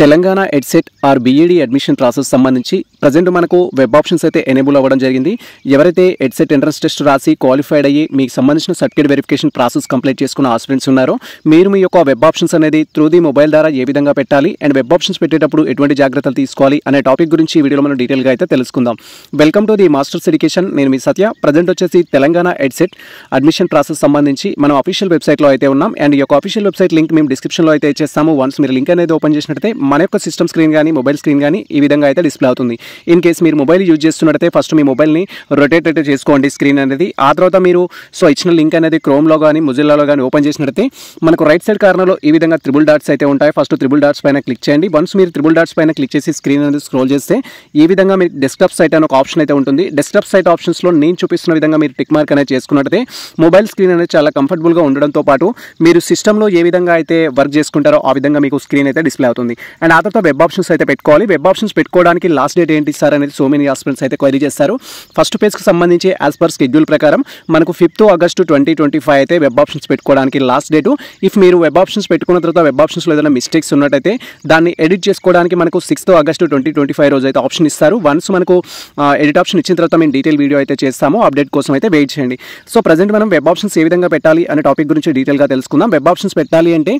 Telangana EdCET or BEd admission process సంబంధించి present మనకు web options అయితే ఎనేబుల్ అవ్వడం జరిగింది. ఎవరైతే ఎడ్సెట్ ఎంట్రన్స్ టెస్ట్ రాసి క్వాలిఫైడ్ అయ్యి మీకు సంబంధించిన సర్టిఫికేట్ వెరిఫికేషన్ ప్రాసెస్ కంప్లీట్ చేసుకున్న ఆస్పిరెంట్స్ ఉన్నారో మీరు మీ యొక్క వెబ్ ఆప్షన్స్ అనేది త్రూ ది మొబైల్ ద్వారా ఏ విధంగా పెట్టాలి అండ్ వెబ్ ఆప్షన్స్ పెట్టేటప్పుడు ఎటువంటి జాగ్రత్తలు తీసుకోవాలి అనే టాపిక్ గురించి ఈ వీడియోలో మనం డీటెయిల్గా అయితే తెలుసుకుందాం. Welcome to the masters education. నేను మీ సత్య. ప్రజెంట్ వచ్చేసి తెలంగాణ ఎడ్సెట్ అడ్మిషన్ ప్రాసెస్ సంబంధించి మనం అఫీషియల్ వెబ్సైట్లో అయితే ఉన్నాం అండ్ ఈ యొక్క అఫీషియల్ వెబ్సైట్ లింక్ మేము డిస్క్రిప్షన్లో అయితే ఇచ్చేస్తాము. వన్స్ మీరు లింక్ అనేది ఓపెన్ చేసినట్టయితే మన యొక్క సిస్టమ్ స్క్రీన్ కానీ మొబైల్ స్క్రీన్ కానీ ఈ విధంగా అయితే డిస్ప్లే అవుతుంది. ఇన్ కేస్ మీరు మొబైల్ యూజ్ చేస్తున్నట్టయితే ఫస్ట్ మీ మొబైల్ని రొటేట్ అయితే చేసుకోండి స్క్రీన్ అనేది. ఆ తర్వాత మీరు ఇచ్చిన లింక్ అనేది క్రోమ్లో కానీ మొజిల్లాలో కానీ ఓపెన్ చేసినట్టయితే మనకు రైట్ సైడ్ కార్నర్లో ఈ విధంగా త్రిబుల్ డాట్స్ అయితే ఉంటాయి. ఫస్ట్ త్రిబుల్ డాట్స్ పైన క్లిక్ చేయండి. వన్స్ మీరు త్రిబుల్ డాట్స్ పైన క్లిక్ చేసి స్క్రీన్ అనేది స్క్రోల్ చేస్తే ఈ విధంగా మీకు డెస్క్టాప్ సైట్ అనే ఒక ఆప్షన్ అయితే ఉంటుంది. డెస్క్టాప్ సైట్ ఆప్షన్స్లో నేను చూపిస్తున్న విధంగా మీరు టిక్ మార్క్ అనేది చేసుకున్నట్టయితే మొబైల్ స్క్రీన్ అనేది చాలా కంఫర్టబుల్గా ఉండడంతో పాటు మీరు సిస్టంలో ఏ విధంగా అయితే వర్క్ చేసుకుంటారో ఆ విధంగా మీకు స్క్రీన్ అయితే డిస్ప్లే అవుతుంది. అండ్ ఆ తర్వాత వెబ్ ఆప్షన్స్ అయితే పెట్టుకోవాలి. వెబ్ ఆప్షన్స్ పెట్టుకోవడానికి లాస్ట్ డేట్ ఏంటి సార్ అనేది సో మెనీ ఆస్పిరెంట్స్ అయితే క్వైరీ చేస్తారు. ఫస్ట్ పేజ్కి సంబంధించి యాజ్ పర్ షెడ్యూల్ ప్రకారం మనకు 5th August 2025 అయితే వెబ్ ఆప్షన్స్ పెట్టుకోవడానికి లాస్ట్ డేటు. ఇఫ్ మీరు వెబ్ ఆప్షన్స్ పెట్టుకున్న తర్వాత వెబ్ ఆప్షన్స్లో ఏదైనా మిస్టేక్స్ ఉన్నట్టయితే దాన్ని ఎడిట్ చేసుకోవడానికి మనకు 6th August 2025 రోజు అయితే ఆప్షన్ ఇస్తారు. వన్స్ మనకు ఎడిట్ ఆప్షన్ ఇచ్చిన తర్వాత మేము డీటెయిల్ వీడియో అయితే చేస్తాము. అప్డేట్ కోసం అయితే వెయిట్ చేయండి. ప్రజెంట్ మనం వెబ్ ఆప్షన్స్ ఏ విధంగా పెట్టాలి అనే టాపిక్ గురించి డీటెయిల్గా తెలుసుకుందాం. వెబ్ ఆప్షన్స్ పెట్టాలి అంటే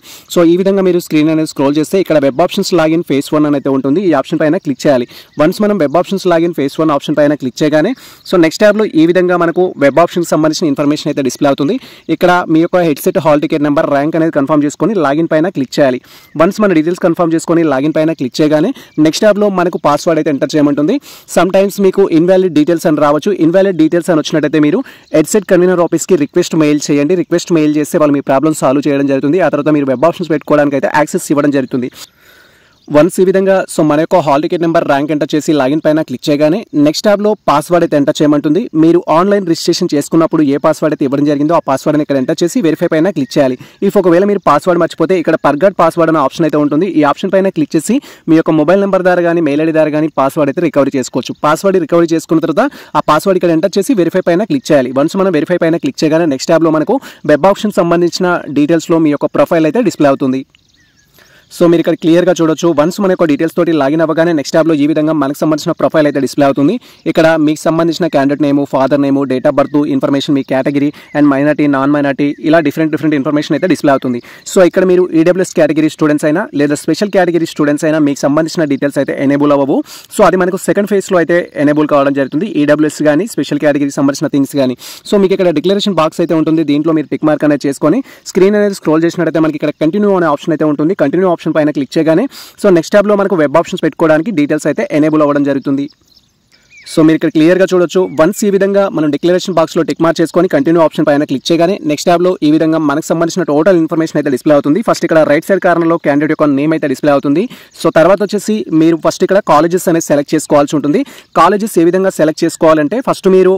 ఈ విధంగా మీరు స్క్రీన్ అనేది స్క్రోల్ చేస్తే ఇక్కడ వెబ్ ఆప్షన్స్ లాగిన్ ఫేస్ 1 అని అయితే ఉంటుంది. ఈ ఆప్షన్ పైన క్లిక్ చేయాలి. వన్స్ మనం web options login face 1 option పైన క్లిక్ చేయగానే నెక్స్ట్ ట్యాబ్లో ఈ విధంగా మనకు వెబ్ ఆప్షన్కి సంబంధించిన ఇన్ఫర్మేషన్ అయితే డిస్ప్లే అవుతుంది. ఇక్కడ మీ యొక్క headset hall ticket number rank అనేది కన్ఫర్మ్ చేసుకొని లాగిన్ పైన క్లిక్ చేయాలి. వన్స్ మన డీటెయిల్స్ కన్ఫర్మ్ చేసుకొని లాగిన్ పైన క్లిక్ చేయగానే నెక్స్ట్ ట్యాబ్లో మనకు పాస్వర్డ్ అయితే ఎంటర్ చేయమంటుంది. సమ్ టైమ్స్ మీకు ఇన్వాలిడ్ డీటెయిల్స్ అని రావచ్చు. ఇన్వాలిడ్ డీటెయిల్స్ అని వచ్చినట్టయితే మీరు ఎడ్సెట్ కన్వీనర్ ఆఫీస్కి రిక్వెస్ట్ మెయిల్ చేయండి. రిక్వెస్ట్ మెయిల్ చేస్తే వాళ్ళు మీ ప్రాబ్లమ్ సాల్వ్ చేయడం జరుగుతుంది. ఆ తర్వాత మీరు వెబ్ ఆప్షన్స్ పెట్టుకోవడానికి అయితే యాక్సెస్ ఇవ్వడం జరుగుతుంది. వన్స్ ఈ విధంగా మన యొక్క hall ticket number rank enter చేసి లాగిన్ పైన క్లిక్ చేయగానే నెక్స్ట్ ట్యాబ్లో పాస్వర్డ్ అయితే ఎంటర్ చేయమంటుంది. మీరు ఆన్లైన్ రిజిస్ట్రేషన్ చేసుకున్నప్పుడు ఏ పాస్వర్డ్ అయితే ఇవ్వడం జరిగిందో ఆ పాస్వర్డ్ని ఇక్కడ ఎంటర్ చేసి వెరిఫై పైన క్లిక్ చేయాలి. ఇఫ్ ఒకవేళ మీరు పాస్వర్డ్ మర్చిపోతే ఇక్కడ ఫర్గాట్ పాస్వర్డ్ అనే ఆప్షన్ అయితే ఉంటుంది. ఈ ఆప్షన్ పైన క్లిక్ చేసి మీ యొక్క మొబైల్ నెంబర్ ద్వారా కానీ మెయిల్ ఐడి ద్వారా కానీ పాస్వర్డ్ అయితే రికవరీ చేసుకోవచ్చు. పాస్వర్డ్ రికవరీ చేసుకున్న తర్వాత ఆ పాస్వర్డ్ ఇక్కడ ఎంటర్ చేసి వెరిఫై పైన క్లిక్ చేయాలి. వన్స్ మనం వెరిఫై పైన క్లిక్ చేయగానే నెక్స్ట్ ట్యాబ్లో మనకు వెబ్ ఆప్షన్ సంబంధించిన డీటెయిల్స్లో మీ యొక్క ప్రొఫైల్ అయితే డిస్ప్లే అవుతుంది. మీరు ఇక్కడ క్లియర్గా చూడొచ్చు. వన్స్ మన యొక్క డీటెయిల్స్ తోటి లాగిన్ అవ్వగానే నెక్స్ట్ ట్యాబ్లో ఈ విధంగా మనకు సంబంధించిన ప్రొఫైల్ అయితే డిస్ప్లే అవుతుంది. ఇక్కడ మీకు సంబంధించిన candidate name, father name, date of birth information, me category and minority, non minority ఇలా డిఫరెంట్ ఇన్ఫర్మేషన్ అయితే డిస్ప్లే అవుతుంది. ఇక్కడ మీరు ఈడబ్ల్యూఎస్ కేటగిరీ స్టూడెంట్స్ అయినా లేదా స్పెషల్ కేటగిరీ స్టూడెంట్స్ అయినా మీకు సంబంధించిన డీటెయిల్స్ అయితే ఎనేబుల్ అవ్వవు. అది మనకు సెకండ్ ఫేజ్లో అయితే ఎనేబుల్ కావడం జరుగుతుంది. ఈడబ్ల్యూఎస్ కానీ స్పెషల్ కేటగిరీకి సంబంధించిన థింగ్స్ కానీ. మీకు ఇక్కడ డిక్లరేషన్ బాక్స్ అయితే ఉంటుంది. దీంట్లో మీరు టిక్ మార్క్ అనేది చేసుకొని స్క్రీన్ అనేది స్క్రోల్ చేసినట్టయితే మనకి ఇక్కడ కంటిన్యూ అనే ఆప్షన్ అయితే ఉంటుంది. కంటిన్యూ ఆప్షన్ పైన క్లిక్ చేయగానే నెక్స్ట్ ట్యాబ్లో మనకు వెబ్ ఆప్షన్స్ పెట్టుకోవడానికి డీటెయిల్స్ అయితే ఎనేబుల్ అవ్వడం జరుగుతుంది. మీరు ఇక్కడ క్లియర్గా చూడొచ్చు. వన్స్ ఈ విధంగా మనం డిక్లరేషన్ బాక్స్లో టిక్ మార్క్ చేసుకొని కంటిన్యూ ఆప్షన్ పైన క్లిక్ చేయగానే నెక్స్ట్ ట్యాబ్లో ఈ విధంగా మనకు సంబంధించిన టోటల్ ఇన్ఫర్మేషన్ అయితే డిస్ప్లే అవుతుంది. ఫస్ట్ ఇక్కడ రైట్ సైడ్ కార్నర్లో క్యాండిడేట్ యొక్క నేమ్ అయితే డిస్ప్లే అవుతుంది. తర్వాత వచ్చేసి మీరు ఫస్ట్ ఇక్కడ కాలేజెస్ అనేది సెలెక్ట్ చేసుకోవాల్సి ఉంటుంది. కాలేజెస్ ఏ విధంగా సెలెక్ట్ చేసుకోవాలంటే ఫస్ట్ మీరు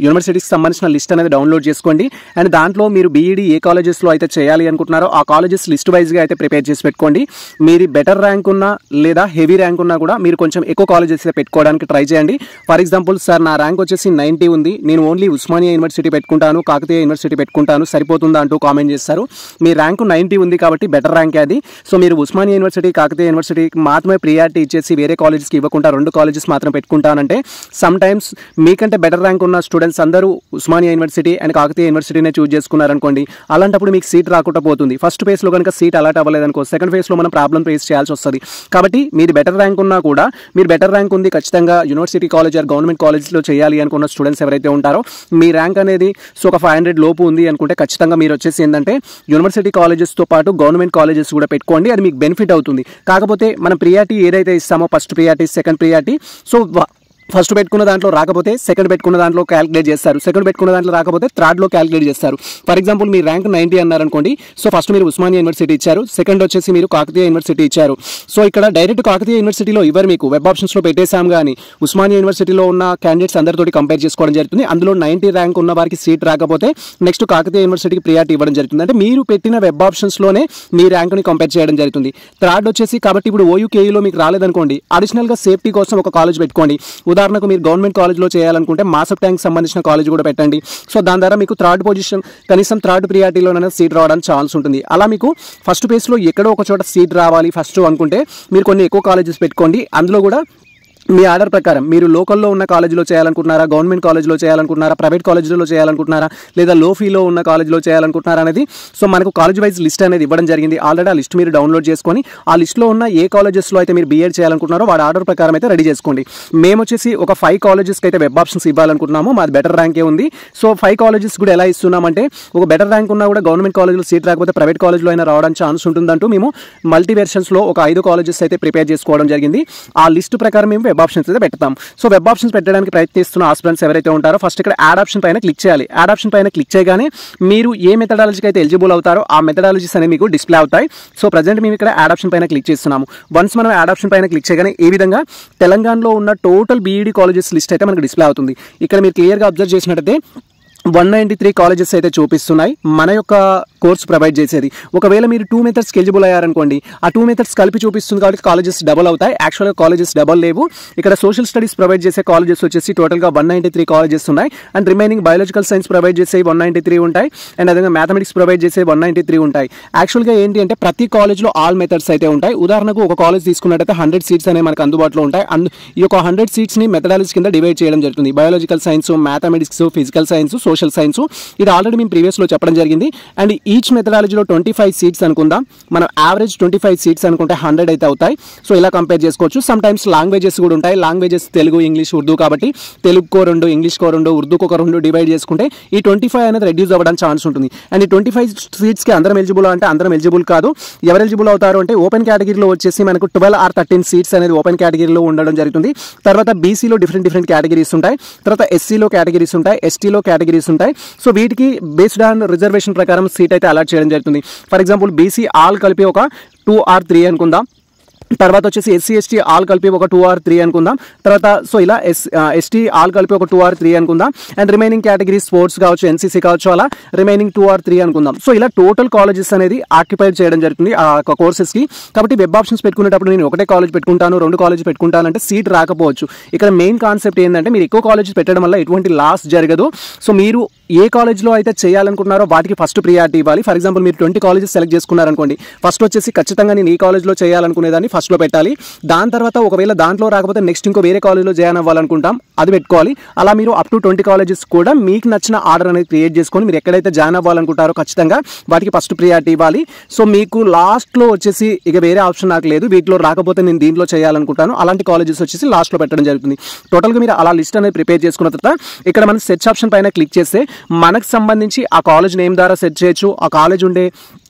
యూనివర్సిటీకి సంబంధించిన లిస్ట్ అనేది డౌన్లోడ్ చేసుకోండి. అండ్ దాంట్లో మీరు బీఈడీ ఏ కాలేజెస్లో అయితే చేయాలి అనుకుంటున్నారో ఆ కాలేజెస్ లిస్ట్ వైజ్గా అయితే ప్రిపేర్ చేసి పెట్టుకోండి. మీరు బెటర్ ర్యాంక్ ఉన్నా లేదా హెవీ ర్యాంక్ ఉన్నా కూడా మీరు కొంచెం ఎక్కువ కాలేజెస్ అయితే పెట్టుకోవడానికి ట్రై చేయండి. ఫర్ ఎగ్జాంపుల్ సార్ నా ర్యాంక్ వచ్చేసి 90 ఉంది, నేను ఓన్లీ ఉస్మానియా యూనివర్సిటీ పెట్టుకుంటాను, కాకతీయ యూనివర్సిటీ పెట్టుకుంటాను, సరిపోతుందా అంటూ కామెంట్ చేస్తారు. మీ ర్యాంకు 90 ఉంది కాబట్టి బెటర్ ర్యాంక్ అది. మీరు ఉస్మానియా యూనివర్సిటీ, కాకతీయ యూనివర్సిటీకి మాత్రమే ప్రియారిటీ ఇచ్చేసి వేరే కాలేజెస్కి ఇవ్వకుండా 2 కాలేజెస్ మాత్రం పెట్టుకుంటానంటే సమ్ టైమ్స్ మీకంటే బెటర్ ర్యాంక్ ఉన్న స్టూడెంట్స్ అందరూ ఉస్మానియా యూనివర్సిటీ అండ్ కాకతీయ యూనివర్సిటీనే చూస్ చేసుకున్నారనుకోండి. అలాంటప్పుడు మీకు సీట్ రాకుండా పోతుంది. ఫస్ట్ ఫేజ్లో కనుక సీట్ అలాట్ అవ్వలేదనుకో సెకండ్ ఫేజ్లో మనం ప్రాబ్లం ఫేస్ చేయాల్సి వస్తుంది. కాబట్టి మీరు బెటర్ ర్యాంక్ ఉన్నా కూడా మీరు బెటర్ ర్యాంక్ ఉంది ఖచ్చితంగా యూనివర్సిటీ కాలేజ్ ఆర్ గవర్నమెంట్ కాలేజ్లో చేయాలి అనుకున్న స్టూడెంట్స్ ఎవరైతే ఉంటారో మీ ర్యాంక్ అనేది ఒక 500 లోపు ఉంది అనుకుంటే ఖచ్చితంగా మీరు వచ్చేసి ఏంటంటే యూనివర్సిటీ కాలేజెస్తో పాటు గవర్నమెంట్ కాలేజెస్ కూడా పెట్టుకోండి. అది మీకు బెనిఫిట్ అవుతుంది. కాకపోతే మనం ప్రియారిటీ ఏదైతే ఇస్తామో first priority, second priority first పెట్టుకున్న దాంట్లో రాకపోతే సెకండ్ పెట్టుకున్న దాంట్లో క్యాలిక్యులేట్ చేస్తారు. సెకండ్ పెట్టుకున్న దాంట్లో రాకపోతే థర్డ్లో క్యాలిక్యులేట్ చేస్తారు. ఫర్ ఎగ్జాంపుల్ మీ ర్యాంక్ 90 అన్నారనుకోండి. ఫస్ట్ మీరు ఉస్మానియా యూనివర్సిటీ ఇచ్చారు, సెకండ్ వచ్చేసి మీరు కాకతీయ యూనివర్సిటీ ఇచ్చారు. ఇక్కడ డైరెక్ట్ కాకతీయ యూనివర్సిటీలో ఇవ్వరు, మీకు వెబ్ ఆప్షన్స్లో పెట్టేశాం. కానీ ఉస్మానియా యూనివర్సిటీలో ఉన్న క్యాండిడేట్స్ అందరితోటి కంపేర్ చేసుకోవడం జరుగుతుంది. అందులో 90 ర్యాంక్ ఉన్న వారికి సీట్ రాకపోతే నెక్స్ట్ కాకతీయ యూనివర్సిటీకి ప్రియారిటీ ఇవ్వడం జరుగుతుంది. అంటే మీరు పెట్టిన వెబ్ ఆప్షన్స్లోనే మీ ర్యాంక్ని కంపేర్ చేయడం జరుగుతుంది. థర్డ్ వచ్చేసి కాబట్టి ఇప్పుడు ఓయూకేఈలో మీకు రాలేదనుకోండి, అడిషనల్గా సేఫ్టీ కోసం ఒక కాలేజ్ పెట్టుకోండి. ఉదాహరణ ఉదాహరణకు మీరు గవర్నమెంట్ కాలేజ్లో చేయాలనుకుంటే మాసప్ ట్యాంక్ సంబంధించిన కాలేజ్ కూడా పెట్టండి. సో దాని ద్వారా మీకు థర్డ్ పొజిషన్, కనీసం థర్డ్ ప్రియారిటీలోనైనా సీట్ రావడానికి ఛాన్స్ ఉంటుంది. అలా మీకు ఫస్ట్ ప్లేస్లో ఎక్కడో ఒక చోట సీట్ రావాలి ఫస్ట్ అనుకుంటే మీరు కొన్ని ఎక్కువ కాలేజెస్ పెట్టుకోండి. అందులో కూడా మీ ఆర్డర్ ప్రకారం మీరు లోకల్లో ఉన్న కాలేజీలో చేయాలనుకుంటున్నారా, గవర్నమెంట్ కాలేజ్లో చేయాలనుకుంటున్నారా, ప్రైవేట్ కాలేజీలో చేయాలనుకుంటున్నారా, లేదా లో ఫీలో ఉన్న కాలేజ్లో చేయాలనుకుంటున్నారా అనేది సో మనకు కాలేజ్ వైజ్ లిస్ట్ అనేది ఇవ్వడం జరిగింది. ఆల్రెడీ ఆ లిస్ట్ మీరు డౌన్లోడ్ చేసుకొని ఆ లిస్ట్లో ఉన్న ఏ కాలేజెస్లో అయితే మీరు బీఎడ్ చేయాలనుకుంటున్నారో వాడి ఆర్డర్ ప్రకారం అయితే రెడీ చేసుకోండి. మేము వచ్చేసి ఒక 5 కాలేజెస్కి అయితే వెబ్ ఆప్షన్స్ ఇవ్వాలనుకుంటున్నాము. మాది బెటర్ ర్యాంకే ఉంది. సో 5 కాలేజెస్ కూడా ఎలా ఇస్తున్నామంటే ఒక బెటర్ ర్యాంక్ ఉన్నా కూడా గవర్నమెంట్ కాలేజ్లో సీట్ రాకపోతే ప్రైవేట్ కాలేజ్లో అయినా రావడానికి ఛాన్స్ ఉంటుందంటూ మేము మల్టీ వెర్షన్స్లో ఒక 5 కాలేజెస్ అయితే ప్రిపేర్ చేసుకోవడం జరిగింది. ఆ లిస్ట్ ప్రకారం మేము వెబ్ ఆప్షన్స్ అయితే పెడతాం. సో వెబ్ ఆప్షన్స్ పెట్టడానికి ప్రయత్నిస్తున్న ఆస్పిరెంట్స్ ఎవరైతే ఉంటారో ఫస్ట్ ఇక్కడ యాడ్ ఆప్షన్ పైన క్లిక్ చేయాలి. యాడ్ ఆప్షన్ పైన క్లిక్ చేయగానే మీరు ఏ మెథడాలజీకి అయితే ఎలిజిబుల్ అవుతారో ఆ మెథడాలజీస్ అనేవి మీకు డిస్ప్లే అవుతాయి. సో ప్రజెంట్ మేము ఇక్కడ యాడ్ ఆప్షన్ పైన క్లిక్ చేస్తున్నాము. వన్స్ మనం యాడ్ ఆప్షన్ పైన క్లిక్ చేయగానే ఈ విధంగా తెలంగాణలో ఉన్న టోటల్ బీఈడీ కాలేజెస్ లిస్ట్ అయితే మనకు డిస్ప్లే అవుతుంది. ఇక్కడ మీరు క్లియర్గా అబ్జర్వ్ చేసినట్టయితే 193 కాలేజెస్ అయితే చూపిస్తున్నాయి మన యొక్క కోర్సు ప్రొవైడ్ చేసేది. ఒకవేళ మీరు 2 మెథడ్స్కి ఎలిజిబుల్ అయ్యారనుకోండి, ఆ 2 మెథడ్స్ కలిపి చూపిస్తుంది కాబట్టి కాలేజెస్ డబల్ అవుతాయి. యాక్చువల్గా కాలేజెస్ డబల్ లేవు. ఇక్కడ సోషల్ స్టడీస్ ప్రొవైడ్ చేసే కాలేజెస్ వచ్చేసి టోటల్గా 193 కాలేజెస్ ఉన్నాయి. And remaining biological science provide చేసే 193 ఉంటాయి. అండ్ అదేవిధంగా మ్యాథమెటిక్స్ ప్రొవైడ్ చేసే 193 ఉంటాయి. యాక్చువల్గా ఏంటి అంటే ప్రతి కాలేజ్లో ఆల్ మెథడ్స్ అయితే ఉంటాయి. ఉదాహరణకు ఒక కాలేజ్ తీసుకున్నట్టయితే 100 సీట్స్ అనేవి మనకు అందుబాటులో ఉంటాయి. ఈ యొక్క 100 సీట్స్ని మెథడాలజీ కింద డివైడ్ చేయడం జరుగుతుంది. Biological science, mathematics, physical science, social science. ఇది ఆల్రెడీ మేము ప్రీవియస్లో చెప్పడం జరిగింది. అండ్ ఈచ్ మెథడాలజీలో 25 సీట్స్ అనుకుందాం. మనం యావరేజ్ 25 సీట్స్ అనుకుంటే 100 అయితే అవుతాయి. సో ఇలా కంపేర్ చేసుకోవచ్చు. సమ్ టైమ్స్ లాంగ్వేజెస్ కూడా ఉంటాయి. లాంగ్వేజెస్ తెలుగు, ఇంగ్లీష్, ఉర్దూ కాబట్టి తెలుగుకో 2, ఇంగ్లీష్కో 2, ఉర్దూకో 2 డివైడ్ చేసుకుంటే ఈ 25 అనేది రెడ్యూస్ అవ్వడానికి ఛాన్స్ ఉంటుంది. అండ్ ఈ 25 సీట్స్కి అందరం ఎలిజిబుల్ అంటే అందరం ఎలిజిబుల్ కాదు. ఎవరు ఎలిజిబుల్ అవుతారు అంటే ఓపెన్ కేటగిరీలో వచ్చేసి మనకు 12 or 13 సీట్స్ అనేది ఓపెన్ కేటగిరీలో ఉండడం జరుగుతుంది. తర్వాత బీసీలో డిఫరెంట్ కేటగిరీస్ ఉంటాయి. తర్వాత ఎస్సీలో కేటగిరీస్ ఉంటాయి, ఎస్టీలో కేటగిరీస్ ఉంటాయి. సో వీటికి బేస్డ్ ఆన్ రిజర్వేషన్ ప్రకారం సీట్ అయితే అలాట్ చేయడం జరుగుతుంది. ఫర్ ఎగ్జాంపుల్ బీసీ ఆల్ కలిపి ఒక 2 or 3 అనుకుందాం. తర్వాత వచ్చేసి ఎస్సీ ఎస్టీ ఆల్ కలిపి ఒక 2 or 3 అనుకుందాం. తర్వాత సో ఇలా ఎస్టీ ఆల్ కలిపి ఒక 2 or 3 అనుకుందాం. అండ్ రిమైనింగ్ కేటగిరీ స్పోర్ట్స్ కావచ్చు, ఎన్సీసీ కావచ్చు, అలా రిమైనింగ్ 2 or 3 అనుకుందాం. సో ఇలా టోటల్ కాలేజెస్ అనేది ఆక్యుపైడ్ చేయడం జరుగుతుంది ఆ కోర్సెస్కి. కాబట్టి వెబ్ ఆప్షన్స్ పెట్టుకునేటప్పుడు నేను ఒకటే కాలేజ్ పెట్టుకుంటాను, 2 కాలేజ్ పెట్టుకుంటానంటే సీట్ రాకపోవచ్చు. ఇక్కడ మెయిన్ కాన్సెప్ట్ ఏంటంటే మీరు ఎక్కువ కాలేజెస్ పెట్టడం వల్ల ఎటువంటి లాస్ జరగదు. సో మీరు ఏ కాలేజ్లో అయితే చేయాలనుకుంటున్నారో వాటికి ఫస్ట్ ప్రియారిటీ ఇవ్వాలి. ఫర్ ఎగ్జాంపుల్ మీరు 20 కాలేజెస్ సెలెక్ట్ చేసుకున్నారనుకోండి, ఫస్ట్ వచ్చేసి ఖచ్చితంగా నేను ఈ కాలేజ్లో చేయాలనుకునేదాన్ని ఫస్ట్లో పెట్టాలి. దాని తర్వాత ఒకవేళ దాంట్లో రాకపోతే నెక్స్ట్ ఇంకో వేరే కాలేజ్లో జాయిన్ అవ్వాలనుకుంటాం, అది పెట్టుకోవాలి. అలా మీరు అప్ టు 20 కాలేజెస్ కూడా మీకు నచ్చిన ఆర్డర్ అనేది క్రియేట్ చేసుకొని మీరు ఎక్కడైతే జాయిన్ అవ్వాలనుకుంటారో ఖచ్చితంగా వాటికి ఫస్ట్ ప్రియారిటీ ఇవ్వాలి. సో మీకు లాస్ట్లో వచ్చేసి ఇక వేరే ఆప్షన్ నాకు లేదు, వీటిలో రాకపోతే నేను దీంట్లో చేయాలనుకుంటాను, అలాంటి కాలేజెస్ వచ్చేసి లాస్ట్లో పెట్టడం జరుగుతుంది. టోటల్గా మీరు అలా లిస్ట్ అనేది ప్రిపేర్ చేసుకున్న తర్వాత ఇక్కడ మనం సెర్చ్ ఆప్షన్ పైన క్లిక్ చేస్తే మనకు సంబంధించి ఆ కాలేజ్ నేమ్ ద్వారా సెర్చ్ చేయొచ్చు, ఆ కాలేజ్ ఉండే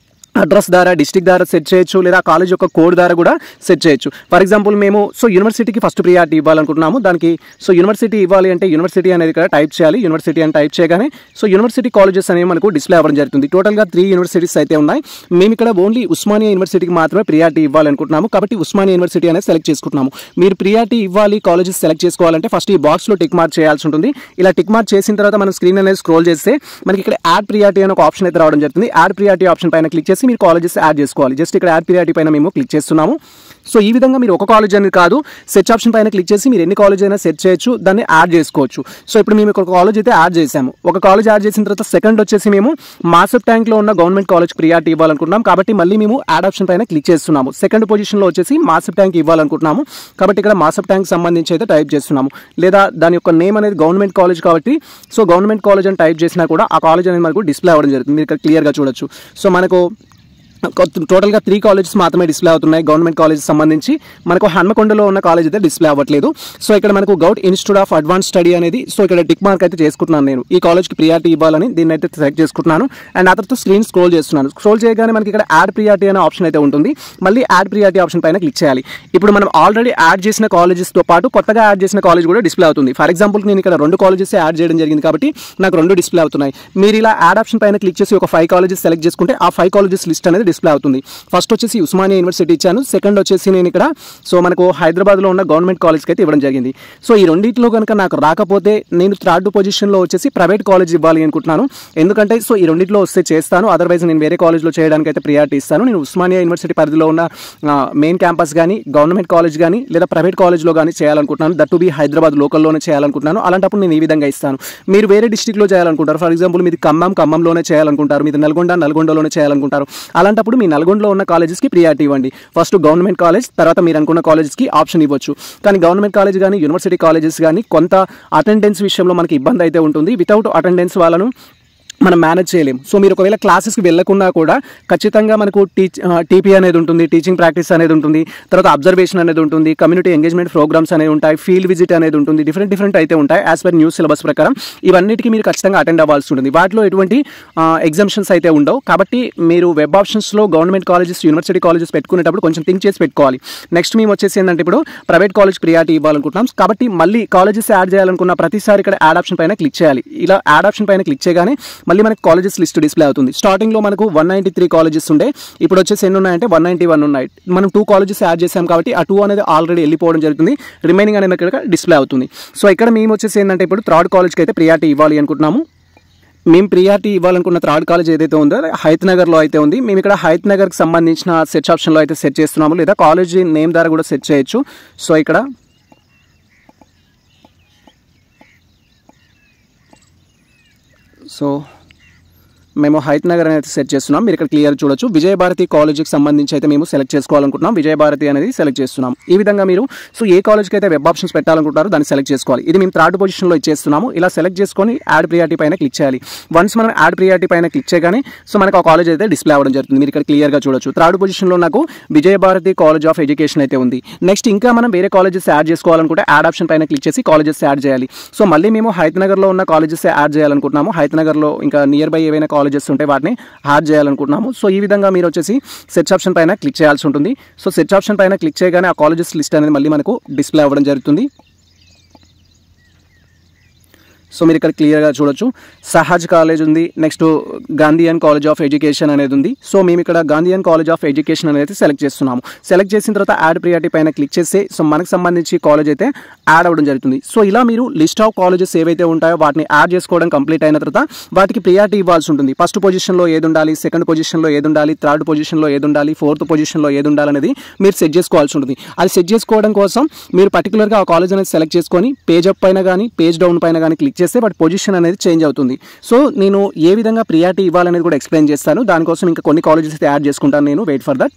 అడ్రస్ ద్వారా, డిస్ట్రిక్ట్ ద్వారా సెట్ చేయొచ్చు, లేదా కాలేజ్ యొక్క కోడ్ ద్వారా కూడా సెట్ చేయొచ్చు. ఫర్ ఎగ్జాంపుల్ మేము సో యూనివర్సిటీకి ఫస్ట్ ప్రియారిటీ ఇవ్వాలనుకుంటున్నాము. దానికి సో యూనివర్సిటీ ఇవ్వాలి అంటే యూనివర్సిటీ అనేది ఇక్కడ టైప్ చేయాలి. యూనివర్సిటీ అని టైప్ చేయగానే సో యూనివర్సిటీ కాలేజెస్ అనేవి మనకు డిస్ప్లే అవ్వడం జరుగుతుంది. టోటల్గా 3 యూనివర్సిటీస్ అయితే ఉన్నాయి. మేము ఇక్కడ ఓన్లీ ఉస్మానియా యూనివర్సిటీకి మాత్రమే ప్రియారిటీ ఇవ్వాలనుకుంటున్నాము. కాబట్టి ఉస్మానియా యూనివర్సిటీ అనేది సెలెక్ట్ చేసుకుంటున్నాము. మీరు ప్రియారిటీ ఇవ్వాలి, కాలేజెస్ సెలెక్ట్ చేసుకోవాలంటే ఫస్ట్ ఈ బాక్స్లో టిక్ మార్క్ చేయాల్సి ఉంటుంది. ఇలా టిక్ మార్క్ చేసిన తర్వాత మనం స్క్రీన్ అనేది స్క్రోల్ చేస్తే మనకి ఇక్కడ యాడ్ ప్రియారిటీ అనే ఒక ఆప్షన్ అయితే రావడం జరుగుతుంది. యాడ్ ప్రియారిటీ ఆప్షన్ పైన క్లిక్ చేసి మీరు కాలేజెస్ యాడ్ చేసుకోవాలి. జస్ట్ ఇక్కడ యాడ్ ప్రియారిటీ పైన మేము క్లిక్ చేస్తున్నాము. సో ఈ విధంగా మీరు ఒక కాలేజ్ అనేది కాదు, సెర్చ్ ఆప్షన్ పైన క్లిక్ చేసి మీరు ఎన్ని కాలేజ్ అయినా సెర్చ్ చేయొచ్చు, దాన్ని యాడ్ చేసుకోవచ్చు. సో ఇప్పుడు మేము ఒక కాలేజ్ అయితే యాడ్ చేసాము. ఒక కాలేజ్ యాడ్ చేసిన తర్వాత సెకండ్ వచ్చేసి మేము మాసప్ ట్యాంక్లో ఉన్న గవర్నమెంట్ కాలేజ్ ప్రియారిటీ ఇవ్వాలనుకుంటున్నాం. కాబట్టి మళ్ళీ మేము యాడ్ ఆప్షన్ పైన క్లిక్ చేస్తున్నాము. సెకండ్ పొజిషన్లో వచ్చేసి మాసప్ ట్యాంక్ ఇవ్వాలనుకుంటున్నాము. కాబట్టి ఇక్కడ మాసప్ ట్యాంక్ సంబంధించి అయితే టైప్ చేస్తున్నాము. లేదా దాని యొక్క నేమ్ అనేది గవర్నమెంట్ కాలేజ్ కాబట్టి సో గవర్నమెంట్ కాలేజ్ అని టైప్ చేసినా కూడా ఆ కాలేజ్ అనేది మనకు డిస్ప్లే అవ్వడం జరుగుతుంది. మీరు ఇక్కడ క్లియర్గా చూడొచ్చు. సో మనకు టోటల్గా 3 కాలేజెస్ మాత్రమే డిస్ప్లే అవుతున్నాయి. గవర్నమెంట్ కాలేజ్ సంబంధించి మనకు హన్మకొండలో ఉన్న కాలేజ్ అయితే డిస్ప్లే అవ్వట్లేదు. సో ఇక్కడ మనకు govt institute of advance study అనేది సో ఇక్కడ టిక్ మార్క్ అయితే చేసుకుంటున్నాను. నేను ఈ కాలేజ్కి ప్రియారిటీ ఇవ్వాలని దీన్ని అయితే సెలెక్ట్ చేసుకుంటున్నాను. అండ్ ఆ తర్వాత స్క్రీన్ స్క్రోల్ చేస్తున్నాను. స్క్రోల్ చేయగానే మనకి ఇక్కడ యాడ్ ప్రియారిటీ అనే ఆప్షన్ అయితే ఉంటుంది. మళ్ళీ యాడ్ ప్రియారిటీ ఆప్షన్ పైన క్లిక్ చేయాలి. ఇప్పుడు మనం ఆల్రెడీ యాడ్ చేసిన కాలేజెస్తో పాటు కొత్తగా యాడ్ చేసిన కాలేజ్ కూడా డిస్ప్లే అవుతుంది. ఫర్ ఎగ్జాంపుల్ నేను ఇక్కడ 2 కాలేజెస్ యాడ్ చేయడం జరిగింది కాబట్టి నాకు 2 డిస్ప్లే అవుతున్నాయి. మీరు ఇలా యాడ్ ఆప్షన్ పైన క్లిక్ చేసి ఒక 5 కాలేజెస్ సెలెక్ట్ చేసుకుంటే ఆ 5 కాలేజెస్ లిస్ట్ అనేది డిస్ప్లే అవుతుంది. ఫస్ట్ వచ్చేసి ఉస్మానియా యూనివర్సిటీ ఇచ్చాను, సెకండ్ వచ్చేసి నేను ఇక్కడ సో మనకు హైదరాబాద్లో ఉన్న గవర్నమెంట్ కాలేజ్కి అయితే ఇవ్వడం జరిగింది. సో ఈ రెండింటిలో కనుక నాకు రాకపోతే నేను థర్డ్ పొజిషన్లో వచ్చేసి ప్రైవేట్ కాలేజ్ ఇవ్వాలి అనుకుంటున్నాను. ఎందుకంటే సో ఈ రెండింటిలో వస్తే చేస్తాను, అదర్వైజ్ నేను వేరే కాలేజ్లో చేయడానికి అయితే ప్రియారిటీ ఇస్తాను. నేను ఉస్మానియా యూనివర్సిటీ పరిధిలో ఉన్న మెయిన్ క్యాంపస్ కానీ గవర్నమెంట్ కాలేజ్ కానీ లేదా ప్రైవేట్ కాలేజ్లో కానీ చేయాలనుకుంటున్నాను. దట్ టు బి హైదరాబాద్ లోకల్లోనే చేయాలనుకుంటున్నాను. అలాంటప్పుడు నేను ఈ విధంగా ఇస్తాను. మీరు వేరే డిస్ట్రిక్ట్లో చేయాలనుకుంటారు, ఫర్ ఎగ్జాంపుల్ మీది ఖమ్మంలోనే చేయాలనుకుంటారు, మీది నల్గొండలోనే చేయాలనుకుంటారు. అలాంటప్పుడు మీ నల్గొండలో ఉన్న కాలేజెస్కి ప్రియారిటీ ఇవ్వండి. ఫస్ట్ గవర్నమెంట్ కాలేజ్, తర్వాత మీరు అనుకున్న కాలేజెస్కి ఆప్షన్ ఇవ్వచ్చు. కానీ గవర్నమెంట్ కాలేజ్ కానీ యూనివర్సిటీ కాలేజెస్ కానీ కొంత అటెండెన్స్ విషయంలో మనకి ఇబ్బంది అయితే ఉంటుంది. వితౌట్ అటెండెన్స్ వాళ్ళను మనం మేనేజ్ చేయలేము. సో మీరు ఒకవేళ క్లాసెస్కి వెళ్ళకుండా కూడా ఖచ్చితంగా మనకు టీపీ అనేది ఉంటుంది, టీచింగ్ ప్రాక్టీస్ అనేది ఉంటుంది, తర్వాత అబ్జర్వేషన్ అనేది ఉంటుంది, కమ్యూనిటీ ఎంగేజ్మెంట్ ప్రోగ్రామ్స్ అనేవి ఉంటాయి, ఫీల్డ్ విజిట్ అనేది ఉంటుంది, డిఫరెంట్ అయితే ఉంటాయి యాజ్ పర్ న్యూ సిలబస్ ప్రకారం. ఇవన్నిటికీ మీరు ఖచ్చితంగా అటెండ్ అవ్వాల్సి ఉంటుంది. వాటిలో ఎటువంటి ఎగ్జామ్షన్స్ అయితే ఉండవు. కాబట్టి మీరు వెబ్ ఆప్షన్స్లో గవర్నమెంట్ కాలేజెస్ యూనివర్సిటీ కాలేజెస్ పెట్టుకునేటప్పుడు కొంచెం థింక్ చేసి పెట్టుకోవాలి. నెక్స్ట్ మేము వచ్చేసి ఏంటంటే ఇప్పుడు ప్రైవేట్ కాలేజ్ ప్రియారిటీ ఇవ్వాలనుకుంటున్నాం. కాబట్టి మళ్ళీ కాలేజెస్ యాడ్ చేయాలనుకున్న ప్రతిసారి ఇక్కడ యాడ్ ఆప్షన్ పైన క్లిక్ చేయాలి. ఇలా యాడ్ ఆప్షన్ పైన క్లిక్ చేయగానే మళ్ళీ మనకి కాలేజెస్ లిస్ట్ డిస్ప్లే అవుతుంది. స్టార్టింగ్లో మనకు 193 కాలేజెస్ ఉండే, ఇప్పుడు వచ్చేసి ఎన్ని ఉన్నాయంటే 191 ఉన్నాయి. మనం 2 కాలేజెస్ యాడ్ చేసాం కాబట్టి ఆ 2 అనేది ఆల్రెడీ వెళ్ళిపోవడం జరుగుతుంది. రిమైనింగ్ అనేది ఇక్కడ డిస్ప్లే అవుతుంది. సో ఇక్కడ మేము వచ్చేసి ఏంటంటే ఇప్పుడు థర్డ్ కాలేజ్కి అయితే ప్రియారిటీ ఇవ్వాలి అనుకుంటున్నాము. మేము ప్రియారిటీ ఇవ్వాలనుకున్న థర్డ్ కాలేజ్ ఏదైతే ఉందో హైత్ నగర్లో అయితే ఉంది. మేము ఇక్కడ హైత్ నగర్కి సంబంధించిన సెర్చ్ ఆప్షన్లో అయితే సెర్చ్ చేస్తున్నాము, లేదా కాలేజ్ నేమ్ ద్వారా కూడా సెర్చ్ చేయొచ్చు. సో ఇక్కడ సో మేము హైత్ నగర్ అనేది సెట్ చేస్తున్నాం. మీరు ఇక్కడ క్లియర్ చూడొచ్చు. విజయభారతి కాలేజీకి సంబంధించి అయితే మేము సెలెక్ట్ చేసుకోవాలనుకుంటున్నాం. విజయభారతి అనేది సెలెక్ట్ చేస్తున్నాం. ఈ విధంగా మీరు సో ఏ కాలేజ్కి అయితే వెబ్ ఆప్షన్స్ పెట్టాలనుకుంటారో దాన్ని సెలెక్ట్ చేసుకోవాలి. ఇది మేము థర్డ్ పొజిషన్లో ఇచ్చేస్తున్నాము. ఇలా సెలెక్ట్ చేసుకొని యాడ్ ప్రియారిటీ పైన క్లిక్ చేయాలి. వన్స్ మనం యాడ్ ప్రియారిటీ పైన క్లిక్ చేయగానే సో మనకు ఆ కాలేజ్ అయితే డిస్ప్లే అవ్వడం జరుగుతుంది. మీరు ఇక్కడ క్లియర్గా చూడొచ్చు. థర్డ్ పొజిషన్లో నాకు విజయభారతి కాలేజ్ ఆఫ్ ఎడ్యుకేషన్ అయితే ఉంది. నెక్స్ట్ ఇంకా మనం వేరే కాలేజెస్ యాడ్ చేసుకోవాలనుకుంటే యాడ్ ఆప్షన్ పైన క్లిక్ చేసి కాలేజెస్ యాడ్ చేయాలి. సో మళ్ళీ మేము హైత్ నగర్లో ఉన్న కాలేజెస్ యాడ్ చేయాలనుకుంటున్నాము. హైత్ నగర్లో ఇంకా నియర్ బై ఏవైనా కాలేజెస్ ఉంటే వాటిని యాడ్ చేయాలనుకుంటున్నాము. సో ఈ విధంగా మీరు వచ్చేసి సెర్చ్ ఆప్షన్ పైన క్లిక్ చేయాల్సి ఉంటుంది. సో సెర్చ్ ఆప్షన్ పైన క్లిక్ చేయగానే ఆ కాలేజెస్ లిస్ట్ అనేది మళ్ళీ మనకు డిస్ప్లే అవ్వడం జరుగుతుంది. సో మీరు ఇక్కడ క్లియర్గా చూడొచ్చు. సహజ్ కాలేజ్ ఉంది, next Gandhian college of education అనేది ఉంది. సో మేము ఇక్కడ గాంధీయన్ కాలేజ్ ఆఫ్ ఎడ్యుకేషన్ అనేది సెలెక్ట్ చేస్తున్నాము. సెలెక్ట్ చేసిన తర్వాత యాడ్ ప్రియారిటీ పైన క్లిక్ చేస్తే సో మనకు సంబంధించి కాలేజ్ అయితే యాడ్ అవ్వడం జరుగుతుంది. సో ఇలా మీరు లిస్ట్ ఆఫ్ కాలేజెస్ ఏవైతే ఉంటాయో వాటిని యాడ్ చేసుకోవడం కంప్లీట్ అయిన తర్వాత వాటికి ప్రియారిటీ ఇవ్వాల్సి ఉంటుంది. ఫస్ట్ పొజిషన్లో ఏది ఉండాలి, సెకండ్ పొజిషన్లో ఏది ఉండాలి, థర్డ్ పొజిషన్లో ఏది ఉండాలి, ఫోర్త్ పొజిషన్లో ఏది ఉండాలనేది మీరు సెట్ చేసుకోవాల్సి ఉంటుంది. అది సెట్ చేసుకోవడం కోసం మీరు పర్టికులర్గా ఆ కాలేజ్ అనేది సెలెక్ట్ చేసుకొని పేజ్ అప్ పైన కానీ పేజ్ డౌన్ పైన కానీ క్లిక్ చేస్తే వాటి పొజిషన్ అనేది చేంజ్ అవుతుంది. సో నేను ఏ విధంగా ప్రియారిటీ ఇవ్వాలనేది కూడా ఎక్స్ప్లెయిన్ చేస్తాను. దానికోసం ఇంకా కొన్ని కాలేజెస్ అయితే యాడ్ చేసుకుంటాను నేను. Wait for that.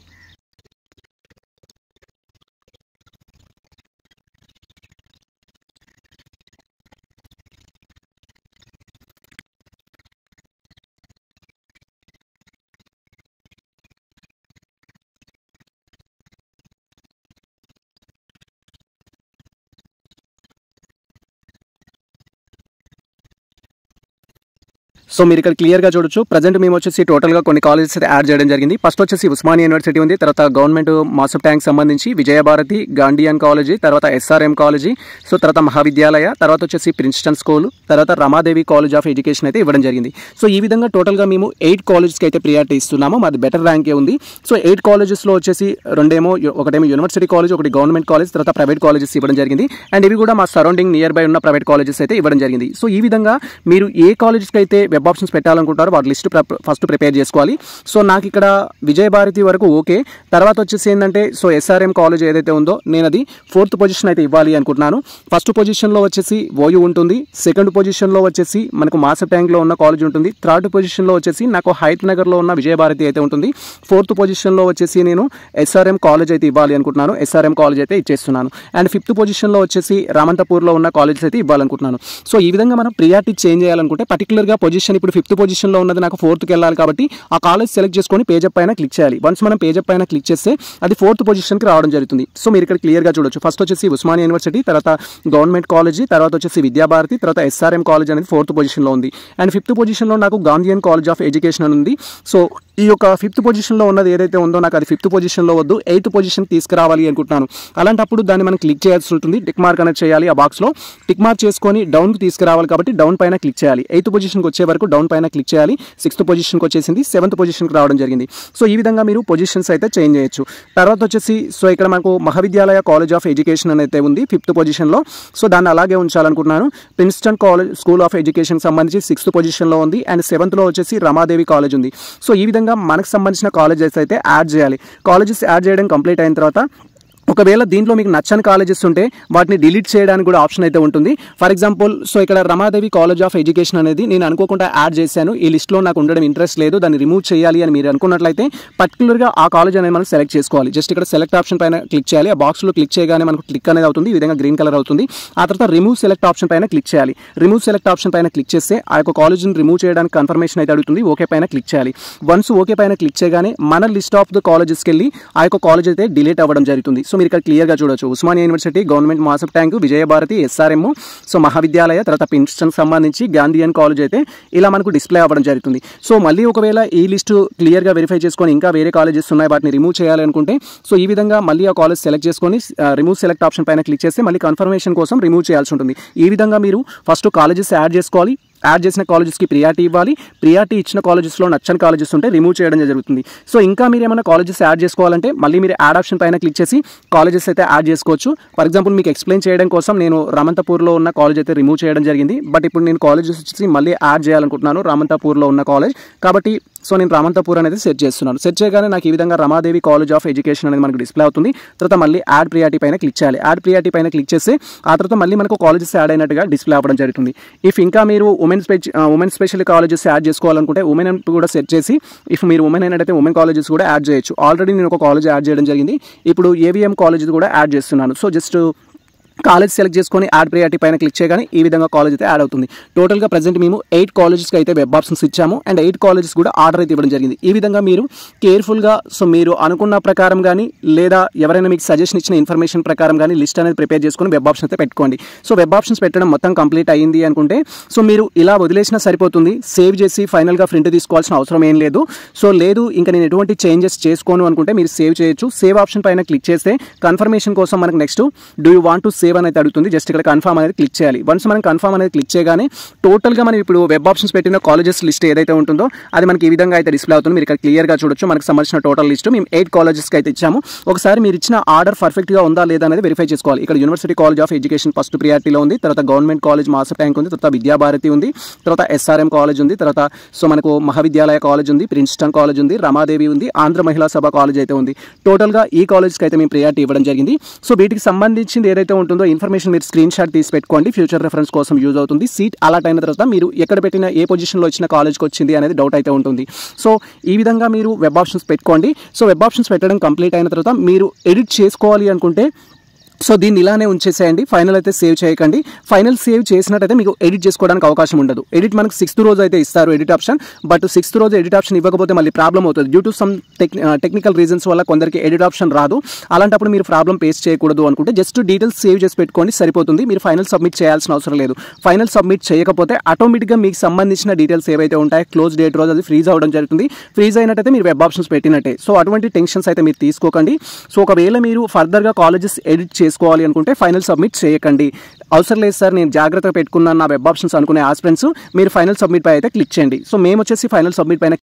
సో మీరు ఇక్కడ క్లియర్గా చూడొచ్చు. ప్రజెంట్ మేము వచ్చేసి టోటల్గా కొన్ని కాలేజెస్ అయితే యాడ్ చేయడం జరిగింది. ఫస్ట్ వచ్చేసి ఉస్మానియా యూనివర్సిటీ ఉంది, తర్వాత గవర్నమెంట్ మాసప్ ట్యాంక్ సంబంధించి విజయభారతి, గాంధీయన్ కాలేజీ, తర్వాత ఎస్ఆర్ఎం కాలేజీ, సో తర్వాత మహావిద్యాలయ, తర్వాత వచ్చేసి ప్రిన్స్టన్ స్కూల్, తర్వాత రమాదేవి కాలేజ్ ఆఫ్ ఎడ్యుకేషన్ అయితే ఇవ్వడం జరిగింది. సో ఈ విధంగా టోటల్గా మేము 8 కాలేజెస్కి అయితే ప్రియారిటీ ఇస్తున్నాము. మాది బెటర్ ర్యాంకే ఉంది. సో 8 కాలేజెస్లో వచ్చేసి ఒకటేమో యూనివర్సిటీ కాలేజ్, ఒకటి గవర్నమెంట్ కాలేజ్, తర్వాత ప్రైవేట్ కాలేజెస్ ఇవ్వడం జరిగింది. అండ్ ఇవి కూడా మా సరౌండింగ్ నియర్ బై ఉన్న ప్రైవేట్ కాలేజెస్ అయితే ఇవ్వడం జరిగింది. సో ఈ విధంగా మీరు ఏ కాలేజ్కి అయితే వెబ్ ఆప్షన్స్ పెట్టాలనుకుంటారో వాటి లిస్ట్ ఫస్ట్ ప్రిపేర్ చేసుకోవాలి. సో నాకు ఇక్కడ విజయభారతి వరకు ఓకే. తర్వాత వచ్చేసి ఏంటంటే సో ఎస్ఆర్ఎం కాలేజ్ ఏదైతే ఉందో నేను అది 4th పొజిషన్ అయితే ఇవ్వాలి అనుకుంటున్నాను. ఫస్ట్ పొజిషన్లో వచ్చేసి ఓయూ ఉంటుంది, సెకండ్ పొజిషన్లో వచ్చేసి మనకు మాసప్ ట్యాంక్లో ఉన్న కాలేజ్ ఉంటుంది, థర్డ్ పొజిషన్లో వచ్చేసి నాకు హైత్ నగర్లో ఉన్న విజయభారతి అయితే ఉంటుంది, 4th పొజిషన్లో వచ్చేసి నేను ఎస్ఆర్ఎం కాలేజ్ అయితే ఇవ్వాలి అనుకుంటున్నాను. ఎస్ఆర్ఎం కాలేజ్ అయితే ఇచ్చేస్తున్నాను. అండ్ 5th పొజిషన్లో వచ్చేసి రామంతపూర్లో ఉన్న కాలేజెస్ అయితే ఇవ్వాలనుకుంటున్నాను. సో ఈ విధంగా మనం ప్రియారిటీ చేంజ్ చేయాలనుకుంటే పర్టికులర్గా పొజిషన్ ఇప్పుడు 5th పొజిషన్లో ఉన్నది నాకు 4th వెళ్ళాలి కాబట్టి ఆ కాలేజ్ సెలెక్ట్ చేసుకొని పేజప్ పైన క్లిక్ చేయాలి. వన్స్ మనం పేజప్ పైన క్లిక్ చేస్తే అది 4th పొజిషన్కి రావడం జరుగుతుంది. సో మీరు ఇక్కడ క్లియర్గా చూడొచ్చు. ఫస్ట్ వచ్చేసి ఉస్మానియా యూనివర్సిటీ, తర్వాత గవర్నమెంట్ కాలేజీ, తర్వాత వచ్చేసి విద్యాభారతి, తర్వాత ఎస్ఆర్ఎం కాలేజ్ అనేది 4th పొజిషన్లో ఉంది. అండ్ 5th పొజిషన్లో నాకు గాంధీయన్ కాలేజ్ ఆఫ్ ఎడ్యుకేషన్ అని ఉంది. సో ఈ యొక్క 5th పొజిషన్లో ఉన్నది ఏదైతే ఉందో నాకు అది 5th పొజిషన్లో వద్దు 8th పొజిషన్ తీసుకురావాలి అనుకుంటున్నాను. అలాంటప్పుడు దాన్ని మనం క్లిక్ చేయాల్సి ఉంటుంది. టిక్ మార్క్ అనేది చేయాలి. ఆ బాక్స్లో టిక్ మార్క్ చేసుకొని డౌన్కి తీసుకురావాలి కాబట్టి డౌన్ పైన క్లిక్ చేయాలి. 8th పొజిషన్కి వచ్చే వరకు డౌన్ పైన క్లిక్ చేయాలి. 6th పొజిషన్కి వచ్చేసింది. 7th పొజిషన్కి రావడం జరిగింది. సో ఈ విధంగా మీరు పొజిషన్స్ అయితే చేంజ్ చేయొచ్చు. తర్వాత వచ్చేసి సో ఇక్కడ మనకు మహావిద్యాలయ కాలేజ్ ఆఫ్ ఎడ్యుకేషన్ అయితే ఉంది 5th పొజిషన్లో. సో దాన్ని అలాగే ఉంచాలనుకుంటున్నాను. ప్రిన్స్టన్ కాలేజ్ స్కూల్ ఆఫ్ ఎడ్యుకేషన్కి సంబంధించి 6th పొజిషన్లో ఉంది. అండ్ 7th వచ్చేసి రమాదేవి కాలేజ్ ఉంది. సో ఈ విధంగా మనకు సంబంధించిన కాలేజెస్ అయితే యాడ్ చేయాలి. కాలేజెస్ యాడ్ చేయడం కంప్లీట్ అయిన తర్వాత ఒకవేళ దీంట్లో మీకు నచ్చని కాలేజెస్ ఉంటే వాటిని డిలీట్ చేయడానికి కూడా ఆప్షన్ అయితే ఉంటుంది. ఫర్ ఎగ్జాంపుల్ సో ఇక్కడ రమాదేవి కాలేజ్ ఆఫ్ ఎడ్యుకేషన్ అనేది నేను అనుకోకుండా యాడ్ చేశాను. ఈ లిస్ట్లో నాకు ఉండడం ఇంట్రెస్ట్ లేదు, దాన్ని రిమూవ్ చేయాలి అని మీరు అనుకున్నట్లయితే పర్టికులర్గా ఆ కాలేజ్ అనేది మనం సెలెక్ట్ చేసుకోవాలి. జస్ట్ ఇక్కడ సెలెక్ట్ ఆప్షన్ పైన క్లిక్ చేయాలి. ఆ బాక్స్లో క్లిక్ చేయగానే మనకు క్లిక్ అనేది అవుతుంది. ఈ విధంగా గ్రీన్ కలర్ అవుతుంది. ఆ తర్వాత రిమూవ్ సెలెక్ట్ ఆప్షన్ పైన క్లిక్ చేయాలి. రిమూవ్ సెలెక్ట్ ఆప్షన్ పైన క్లిక్ చేస్తే ఆ యొక్క కాలేజ్ని రిమూవ్ చేయడానికి కన్ఫర్మేషన్ అయితే అడుగుతుంది. ఓకే పైన క్లిక్ చేయాలి. వన్స్ ఓకే పైన క్లిక్ చేయగానే మన లిస్ట్ ఆఫ్ ద కాలేజెస్కి వెళ్ళి ఆ యొక్క కాలేజ్ అయితే డిలీట్ అవ్వడం జరుగుతుంది. సో మీరు ఇక్కడ క్లియర్గా చూడొచ్చు. Osmania university, government Masab tank, Vijayabharathi, SRM, so Mahavidyalaya, తర్వాత ప్రిన్స్టన్ సంబంధించి గాంధీయన్ కాలేజ్ అయితే ఇలా మనకు డిస్ప్లే అవ్వడం జరుగుతుంది. సో మళ్ళీ ఒకవేళ ఈ లిస్టు క్లియర్గా వెరిఫై చేసుకొని ఇంకా వేరే కాలేజెస్ ఉన్నాయి వాటిని రిమూవ్ చేయాలనుకుంటే సో ఈ విధంగా మళ్ళీ ఆ కాలేజ్ సెలెక్ట్ చేసుకొని రిమూవ్ సెలెక్ట్ ఆప్షన్ పైన క్లిక్ చేస్తే మళ్ళీ కన్ఫర్మేషన్ కోసం రిమూవ్ చేయాల్సి ఉంటుంది. ఈ విధంగా మీరు ఫస్ట్ కాలేజెస్ యాడ్ చేసుకోవాలి. యాడ్ చేసిన కాలేజెస్కి ప్రియారిటీ ఇవ్వాలి. ప్రియారిటీ ఇచ్చిన కాలేజెస్లో నచ్చని కాలేజెస్ ఉంటే రిమూవ్ చేయడం జరుగుతుంది. సో ఇంకా మీరు ఏమైనా కాలేజెస్ యాడ్ చేసుకోవాలంటే మళ్ళీ మీరు యాడ్ ఆప్షన్ పైన క్లిక్ చేసి కాలేజెస్ అయితే యాడ్ చేసుకోవచ్చు. ఫర్ ఎగ్జాంపుల్ మీకు ఎక్స్ప్లెయిన్ చేయడం కోసం నేను రామంతపూర్లో ఉన్న కాలేజ్ అయితే రిమూవ్ చేయడం జరిగింది. బట్ ఇప్పుడు నేను కాలేజెస్ వచ్చేసి మళ్ళీ యాడ్ చేయాలనుకుంటున్నాను రామంతపూర్లో ఉన్న కాలేజ్ కాబట్టి సో నేను రామంతపూర్ అనేది సెర్చ్ చేస్తున్నాను. సెర్చ్ చేయగానే నాకు ఈ విధంగా రమాదేవి కాలేజ్ ఆఫ్ ఎడ్యుకేషన్ అనేది మనకు డిస్ప్లే అవుతుంది. తర్వాత మళ్ళీ యాడ్ ప్రియారిటీ పైన క్లిక్ చేయాలి. యాడ్ ప్రియారిటీ పైన క్లిక్ చేస్తే ఆ తర్వాత మళ్ళీ మనకు కాలేజెస్ యాడ్ అయినట్టుగా డిస్ప్లే అవ్వడం జరుగుతుంది. ఇఫ్ ఇంకా మీరు ఉమెన్ స్పెషల్ కాలేజెస్ యాడ్ చేసుకోవాలనుకుంటే ఉమెన్ కూడా సెర్చ్ చేసి ఇఫ్ మీరు ఉమెన్ అయినట్టయితే ఉమెన్ కాలేజెస్ కూడా యాడ్ చేయొచ్చు. ఆల్రెడీ నేను ఒక కాలేజ్ యాడ్ చేయడం జరిగింది. ఇప్పుడు AVM కాలేజ్ కూడా యాడ్ చేస్తున్నాను. సో జస్ట్ కాలేజ్ సెలెక్ట్ చేసుకొని యాడ్ ప్రియారిటీ పైన క్లిక్ చేయగానే ఈ విధంగా కాలేజ్ అయితే యాడ్ అవుతుంది. టోటల్గా ప్రజెంట్ మేము 8 కాలేజెస్కి అయితే వెబ్ ఆప్షన్స్ ఇచ్చాము అండ్ 8 కాలేజెస్ కూడా ఆర్డర్ అయితే ఇవ్వడం జరిగింది. ఈ విధంగా మీరు కేర్ఫుల్గా సో మీరు అనుకున్న ప్రకారం కానీ లేదా ఎవరైనా మీకు సజెషన్ ఇచ్చిన ఇన్ఫర్మేషన్ ప్రకారం కానీ లిస్ట్ అనేది ప్రిపేర్ చేసుకొని వెబ్ ఆప్షన్ అయితే పెట్టుకోండి. సో వెబ్ ఆప్షన్స్ పెట్టడం మొత్తం కంప్లీట్ అయ్యింది అనుకుంటే సో మీరు ఇలా వదిలేసినా సరిపోతుంది. సేవ్ చేసి ఫైనల్గా ప్రింట్ తీసుకోవాల్సిన అవసరం ఏం లేదు. సో లేదు ఇంకా నేను ఎటువంటి చేంజెస్ చేసుకోను అనుకుంటే మీరు సేవ్ చేయొచ్చు. సేవ్ ఆప్షన్ పైన క్లిక్ చేస్తే కన్ఫర్మేషన్ కోసం మనకు next do you want to save అనేది అడుగుతుంది. జస్ట్ ఇక్కడ కన్ఫర్మ్ అనేది క్లిక్ చేయాలి. వన్స్ మనం కన్ఫర్మ్ అనేది క్లిక్ చేయగానే టోటల్గా మనం ఇప్పుడు వెబ్ ఆప్షన్స్ పెట్టిన కాలేజెస్ లిస్ట్ ఏదైతే ఉంటుందో అది మనకి ఈ విధంగా అయితే డిస్ప్లే అవుతుంది. మీరు ఇక్కడ క్లియర్గా చూడొచ్చు. మనకు సంబంధించిన టోటల్ లిస్ట్ మేము 8 కాలేజెస్కి అయితే ఇచ్చాము. ఒకసారి మీరు ఇచ్చిన ఆర్డర్ పర్ఫెక్ట్గా ఉందా లేదా అనేది వెరిఫై చేసుకోవాలి. ఇక్కడ university college of education first ప్రియారిటీలో ఉంది. తర్వాత గవర్నమెంట్ కాలేజ్ మాసప్ ట్యాంక్ ఉంది. తర్వాత విద్యాభారతి ఉంది. తర్వాత SRM కాలేజ్ ఉంది. తర్వాత సో మనకు మహావిద్యాలయ కాలేజ్ ఉంది. ప్రిన్స్టన్ కాలేజ్ ఉంది. రమాదేవి ఉంది. ఆంధ్ర మహిళా సభ కాలేజ్ అయితే ఉంది. టోటల్గా ఈ కాలేజ్కి అయితే మేము ప్రియారిటీ ఇవ్వడం జరిగింది. సో వీటికి సంబంధించింది ఏదైతే ఉంటుందో ఇన్ఫర్మేషన్ మీరు స్క్రీన్ షాట్ తీసి పెట్టుకోండి. ఫ్యూచర్ రెఫరెన్స్ కోసం యూజ్ అవుతుంది. సీట్ అలాట్ అయిన తర్వాత మీరు ఎక్కడ పెట్టిన ఏ పొజిషన్లో వచ్చిన కాలేజ్కి వచ్చింది అనేది డౌట్ అయితే ఉంటుంది. సో ఈ విధంగా మీరు వెబ్ ఆప్షన్స్ పెట్టుకోండి. సో వెబ్ ఆప్షన్స్ పెట్టడం కంప్లీట్ అయిన తర్వాత మీరు ఎడిట్ చేసుకోవాలి అనుకుంటే సో దీన్ని ఇలానే ఉంచేసేయండి. ఫైనల్ అయితే సేవ్ చేయకండి. ఫైనల్ సేవ్ చేసినట్టయితే మీకు ఎడిట్ చేసుకోవడానికి అవకాశం ఉండదు. ఎడిట్ మనకు 6th రోజు అయితే ఇస్తారు ఎడిట్ ఆప్షన్. బట్ 6th రోజు ఎడిట్ ఆప్షన్ ఇవ్వకపోతే మళ్ళీ ప్రాబ్లం అవుతుంది. Due to some technical reasons వల్ల కొందరికి ఎడిట్ ఆప్షన్ రాదు. అలాంటప్పుడు మీరు ప్రాబ్లం ఫేస్ చేయకూడదు అనుకుంటే జస్ట్ డీటెయిల్స్ సేవ్ చేసి పెట్టుకోండి సరిపోతుంది. మీరు ఫైనల్ సబ్మిట్ చేయాల్సిన అవసరం లేదు. ఫైనల్ సబ్మిట్ చేయకపోతే ఆటోమేటిక్గా మీకు సంబంధించిన డీటెయిల్స్ ఏవైతే ఉంటాయో క్లోజ్ డేట్ రోజు అది ఫ్రీజ్ అవ్వడం జరుగుతుంది. ఫ్రీజ్ అయినట్టయితే మీరు వెబ్ ఆప్షన్స్ పెట్టినట్టే. సో అటువంటి టెన్షన్స్ అయితే మీరు తీసుకోకండి. సో ఒకవేళ మీరు ఫర్దర్గా కాలేజెస్ ఎడిట్ చేసుకోవాలి అనుకుంటే ఫైనల్ సబ్మిట్ చేయకండి. అవసరం లేదు సార్ నేను జాగ్రత్తగా పెట్టుకున్నాను నా వెబ్ ఆప్షన్స్ అనుకునే ఆస్పిరెంట్స్ మీరు ఫైనల్ సబ్మిట్ పై అయితే క్లిక్ చేయండి. సో మేము వచ్చేసి ఫైనల్ సబ్మిట్ పైన